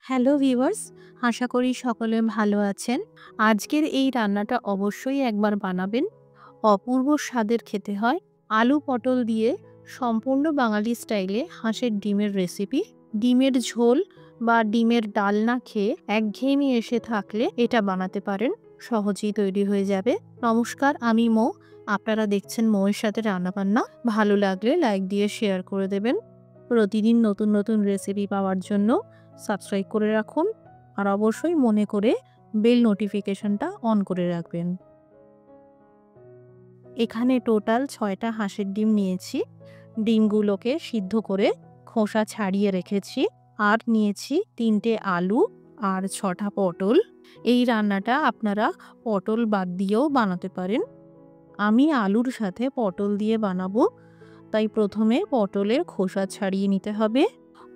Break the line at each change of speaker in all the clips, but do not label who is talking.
Hello viewers, আশা করি সকলে ভালো আছেন। আজকের এই রান্নাটা অবশ্যই একবার বানাবেন। অপূর্ব স্বাদের খেতে হয়। আলু পটল দিয়ে সম্পূর্ণ বাঙালি স্টাইলে হাঁসের ডিমের রেসিপি। ডিমের ঝোল বা ডিমের ডালনা খেয়ে একঘেয়েমি এসে থাকলে এটা বানাতে পারেন। সহজেই তৈরি হয়ে যাবে। নমস্কার, আমি মৌ। আপনারা দেখছেন মৌয়ের সাথে রান্নাবান্না। ভালো লাগলে লাইক দিয়ে শেয়ার করে দেবেন। প্রতিদিন নতুন নতুন রেসিপি পাওয়ার জন্য সাবস্ক্রাইব করে রাখুন আর অবশ্যই মনে করে বেল নোটিফিকেশনটা অন করে রাখবেন। এখানে টোটাল ৬টা হাঁসের ডিম নিয়েছি। ডিমগুলোকে সিদ্ধ করে খোসা ছাড়িয়ে রেখেছি। আর নিয়েছি ৩টে আলু আর ৬টা পটল। এই রান্নাটা আপনারা পটল বাদ দিয়েও বানাতে পারেন। আমি আলুর সাথে পটল দিয়ে বানাবো, তাই প্রথমে পটলের খোসা ছাড়িয়ে নিতে হবে।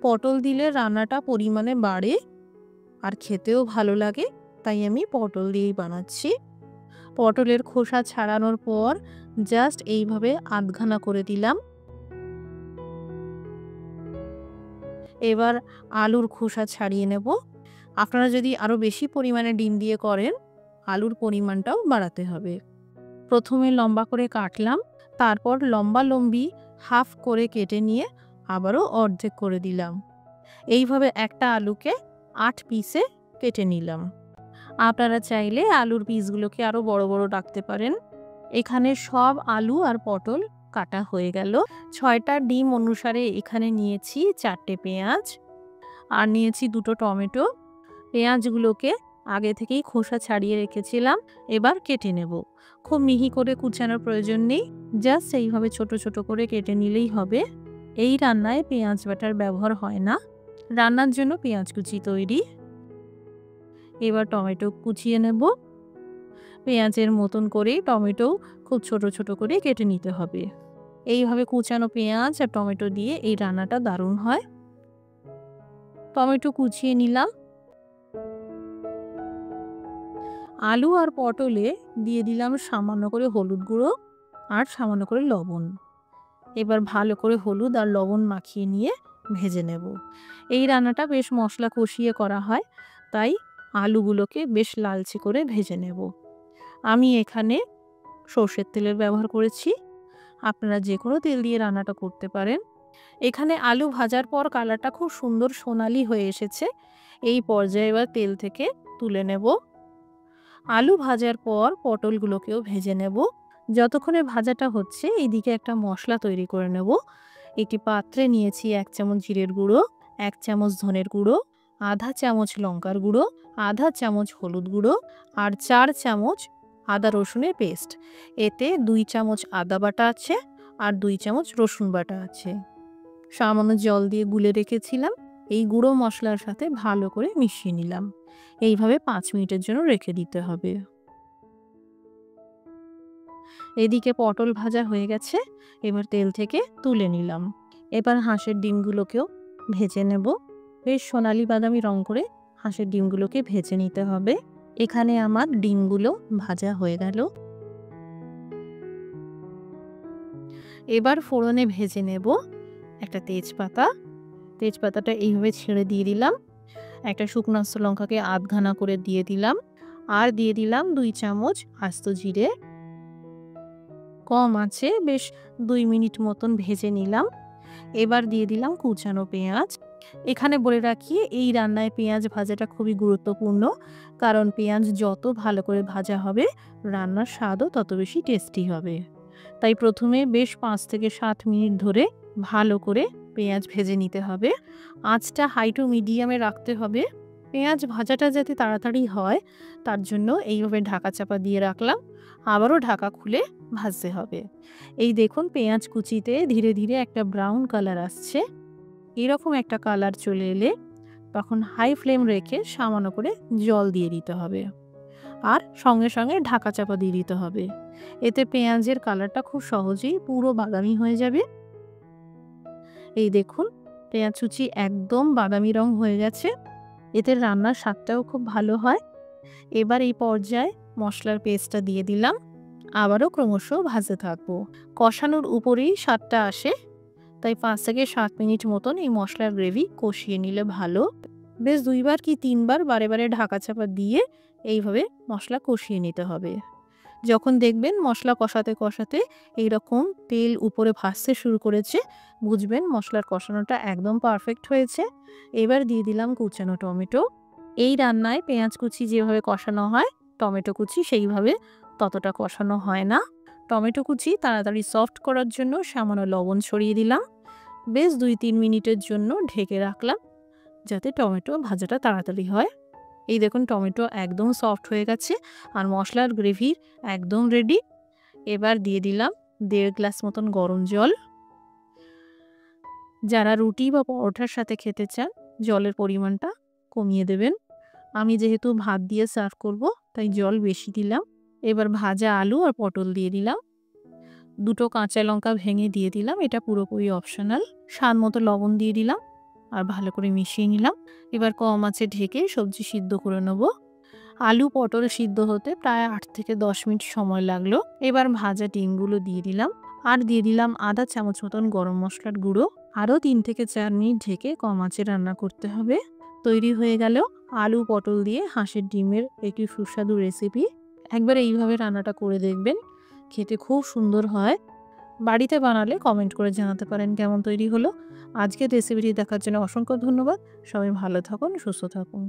পটল দিলে রান্নাটা পরিমাণে বাড়ে আর খেতেও ভালো লাগে, তাই আমি পটল দিয়েই বানাচ্ছি। পটলের খোসা ছাড়ানোর পর জাস্ট এইভাবে আধখানা করে দিলাম। এবার আলুর খোসা ছাড়িয়ে নেব। আপনারা যদি আরও বেশি পরিমাণে ডিম দিয়ে করেন, আলুর পরিমাণটাও বাড়াতে হবে। প্রথমে লম্বা করে কাটলাম, তারপর লম্বালম্বি হাফ করে কেটে নিয়ে আবারও অর্ধেক করে দিলাম। এইভাবে একটা আলুকে ৮ পিসে কেটে নিলাম। আপনারা চাইলে আলুর পিসগুলোকে আরও বড় বড় রাখতে পারেন। এখানে সব আলু আর পটল কাটা হয়ে গেল। ৬টা ডিম অনুসারে এখানে নিয়েছি ৪টে পেঁয়াজ আর নিয়েছি ২টো টমেটো। পেঁয়াজগুলোকে আগে থেকেই খোসা ছাড়িয়ে রেখেছিলাম। এবার কেটে নেব। খুব মিহি করে কুচানোর প্রয়োজন নেই, জাস্ট এইভাবে ছোট ছোট করে কেটে নিলেই হবে। এই রান্নায় পেঁয়াজ বাটার ব্যবহার হয় না, রান্নার জন্য পেঁয়াজ কুচি তৈরি। এবার টমেটো কুচিয়ে নেব। পেঁয়াজের মতন করে টমেটো খুব ছোট ছোট করে কেটে নিতে হবে। এইভাবে কুচানো পেঁয়াজ আর টমেটো দিয়ে এই রান্নাটা দারুণ হয়। টমেটো কুচিয়ে নিলাম। আলু আর পটলে দিয়ে দিলাম সামান্য করে হলুদ গুঁড়ো আর সামান্য করে লবণ। এবার ভালো করে হলুদ আর লবণ মাখিয়ে নিয়ে ভেজে নেব। এই রান্নাটা বেশ মশলা কষিয়ে করা হয়, তাই আলুগুলোকে বেশ লালচে করে ভেজে নেব। আমি এখানে সর্ষের তেলের ব্যবহার করেছি। আপনারা যে কোনো তেল দিয়ে রান্নাটা করতে পারেন। এখানে আলু ভাজার পর কালারটা খুব সুন্দর সোনালি হয়ে এসেছে। এই পর্যায়ে এবার তেল থেকে তুলে নেব। আলু ভাজার পর পটলগুলোকেও ভেজে নেব। যতক্ষণে ভাজাটা হচ্ছে এইদিকে একটা মশলা তৈরি করে নেব। একটি পাত্রে নিয়েছি ১ চামচ জিরের গুঁড়ো, ১ চামচ ধনের গুঁড়ো, আধা চামচ লঙ্কার গুঁড়ো, আধা চামচ হলুদ গুঁড়ো আর ৪ চামচ আদা রসুনের পেস্ট। এতে ২ চামচ আদা বাটা আছে আর ২ চামচ রসুন বাটা আছে। সামান্য জল দিয়ে গুলে রেখেছিলাম। এই গুঁড়ো মশলার সাথে ভালো করে মিশিয়ে নিলাম। এইভাবে ৫ মিনিটের জন্য রেখে দিতে হবে। এদিকে পটল ভাজা হয়ে গেছে। এবার তেল থেকে তুলে নিলাম। এবার হাঁসের ডিমগুলোকেও ভেজে নেব। বেশ সোনালি বাদামি রং করে হাঁসের ডিমগুলোকে ভেজে নিতে হবে। এখানে আমার ডিমগুলো ভাজা হয়ে গেল। এবার ফোড়নে ভেজে নেব একটা তেজপাতা। তেজপাতাটা এইভাবে ছেড়ে দিয়ে দিলাম। একটা শুকনো লঙ্কাকে আধখানা করে দিয়ে দিলাম আর দিয়ে দিলাম ২ চামচ আস্ত জিরে। কম আছে বেশ ২ মিনিট মতন ভেজে নিলাম। এবার দিয়ে দিলাম কুচানো পেঁয়াজ। এখানে বলে রাখি, এই রান্নায় পেঁয়াজ ভাজাটা খুবই গুরুত্বপূর্ণ, কারণ পেঁয়াজ যত ভালো করে ভাজা হবে রান্নার স্বাদও তত বেশি টেস্টি হবে। তাই প্রথমে বেশ ৫ থেকে ৭ মিনিট ধরে ভালো করে পেঁয়াজ ভেজে নিতে হবে। আঁচটা হাই টু মিডিয়ামে রাখতে হবে। পেঁয়াজ ভাজাটা যাতে তাড়াতাড়ি হয় তার জন্য এইভাবে ঢাকা চাপা দিয়ে রাখলাম। আবারও ঢাকা খুলে ভাজতে হবে। এই দেখুন পেঁয়াজ কুচিতে ধীরে ধীরে একটা ব্রাউন কালার আসছে। এরকম একটা কালার চলে এলে তখন হাই ফ্লেম রেখে সামান্য করে জল দিয়ে দিতে হবে আর সঙ্গে সঙ্গে ঢাকা চাপা দিয়ে দিতে হবে। এতে পেঁয়াজের কালারটা খুব সহজেই পুরো বাদামি হয়ে যাবে। এই দেখুন পেঁয়াজ কুচি একদম বাদামি রং হয়ে গেছে। এতে রান্নার স্বাদটাও খুব ভালো হয়। এবার এই পর্যায়ে মশলার পেস্টটা দিয়ে দিলাম। আবারও ক্রমশ ভাজতে থাকবো। কষানোর উপরেই স্বাদটা আসে, তাই ৫ থেকে ৭ মিনিট মতন এই মশলার গ্রেভি কষিয়ে নিলে ভালো। বেশ ২ বার কি ৩ বার বারে, বারে ঢাকা চাপা দিয়ে এইভাবে মসলা কষিয়ে নিতে হবে। যখন দেখবেন মসলা কষাতে, কষাতে এইরকম তেল উপরে ভাসতে শুরু করেছে, বুঝবেন মসলার কষানোটা একদম পারফেক্ট হয়েছে। এবার দিয়ে দিলাম কুচানো টমেটো। এই রান্নায় পেঁয়াজ কুচি যেভাবে কষানো হয়, টমেটো কুচি সেইভাবে ততটা কষানো হয় না। টমেটো কুচি তাড়াতাড়ি সফট করার জন্য সামান্য লবণ ছড়িয়ে দিলাম। বেশ ২-৩ মিনিটের জন্য ঢেকে রাখলাম, যাতে টমেটো ভাজাটা তাড়াতাড়ি হয়। এই দেখুন টমেটো একদম সফট হয়ে গেছে আর মশলার গ্রেভি একদম রেডি। এবার দিয়ে দিলাম ১.৫ গ্লাস মতন গরম জল। যারা রুটি বা পরোটার সাথে খেতে চান জলের পরিমাণটা কমিয়ে দেবেন। আমি যেহেতু ভাত দিয়ে সার্ভ করব তাই জল বেশি দিলাম। এবার ভাজা আলু আর পটল দিয়ে দিলাম। ২টো কাঁচা লঙ্কা ভেঙে দিয়ে দিলাম, এটা পুরোপুরি অপশনাল। স্বাদ মতো লবণ দিয়ে দিলাম আর ভালো করে মিশিয়ে নিলাম। এবার কম আঁচে ঢেকে সবজি সিদ্ধ করে নেব। আলু পটল সিদ্ধ হতে প্রায় ৮ থেকে ১০ মিনিট সময় লাগলো। এবার ভাজা ডিমগুলো দিয়ে দিলাম আর দিয়ে দিলাম আধা চামচ মতন গরম মশলার গুঁড়ো। আরও ৩ থেকে ৪ মিনিট ঢেকে কম আঁচে রান্না করতে হবে। তৈরি হয়ে গেল আলু পটল দিয়ে হাঁসের ডিমের একটি সুস্বাদু রেসিপি। একবার এইভাবে রান্নাটা করে দেখবেন, খেতে খুব সুন্দর হয়। বাড়িতে বানালে কমেন্ট করে জানাতে পারেন কেমন তৈরি হলো। আজকের রেসিপিটি দেখার জন্য অসংখ্য ধন্যবাদ। সবাই ভালো থাকুন, সুস্থ থাকুন।